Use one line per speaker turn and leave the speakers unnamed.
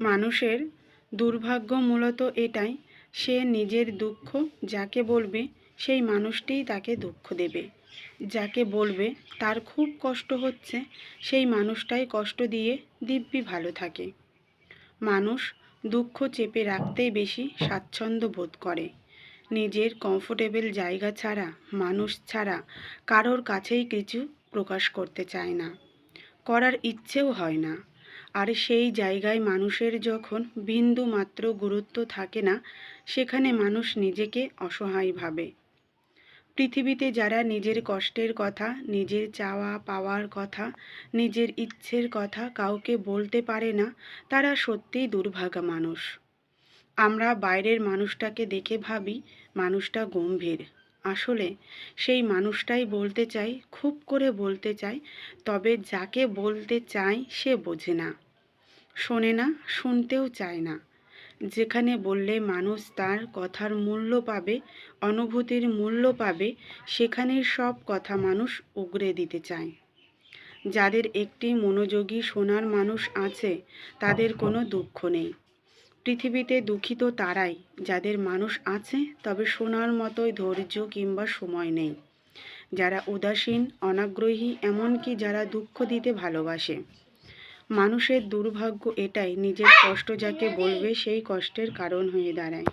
মানুষের দুর্ভাগ্য মূলত এটাই, সে নিজের দুঃখ যাকে বলবে সেই মানুষটিই তাকে দুঃখ দেবে। যাকে বলবে তার খুব কষ্ট হচ্ছে, সেই মানুষটাই কষ্ট দিয়ে দিব্যি ভালো থাকে। মানুষ দুঃখ চেপে রাখতেই বেশি স্বাচ্ছন্দ্য বোধ করে। নিজের কমফোর্টেবল জায়গা ছাড়া, মানুষ ছাড়া কারোর কাছেই কিছু প্রকাশ করতে চায় না, করার ইচ্ছেও হয় না। আর সেই জায়গায় মানুষের যখন বিন্দু মাত্র গুরুত্ব থাকে না, সেখানে মানুষ নিজেকে অসহায় ভাবে। পৃথিবীতে যারা নিজের কষ্টের কথা, নিজের চাওয়া পাওয়ার কথা, নিজের ইচ্ছের কথা কাউকে বলতে পারে না, তারা সত্যিই দুর্ভাগা মানুষ। আমরা বাইরের মানুষটাকে দেখে ভাবি মানুষটা গম্ভীর, আসলে সেই মানুষটাই বলতে চাই, খুব করে বলতে চাই, তবে যাকে বলতে চাই সে বোঝে না, শোনে না, শুনতেও চায় না। যেখানে বললে মানুষ তার কথার মূল্য পাবে, অনুভূতির মূল্য পাবে, সেখানের সব কথা মানুষ উগরে দিতে চায়। যাদের একটি মনোযোগী শোনার মানুষ আছে, তাদের কোনো দুঃখ নেই। পৃথিবীতে দুঃখিত তারাই যাদের মানুষ আছে, তবে শোনার মতোই ধৈর্য কিংবা সময় নেই। যারা উদাসীন, অনাগ্রহী, এমনকি যারা দুঃখ দিতে ভালোবাসে। মানুষের দুর্ভাগ্য এটাই, নিজের কষ্ট যাকে বলবে সেই কষ্টের কারণ হয়ে দাঁড়ায়।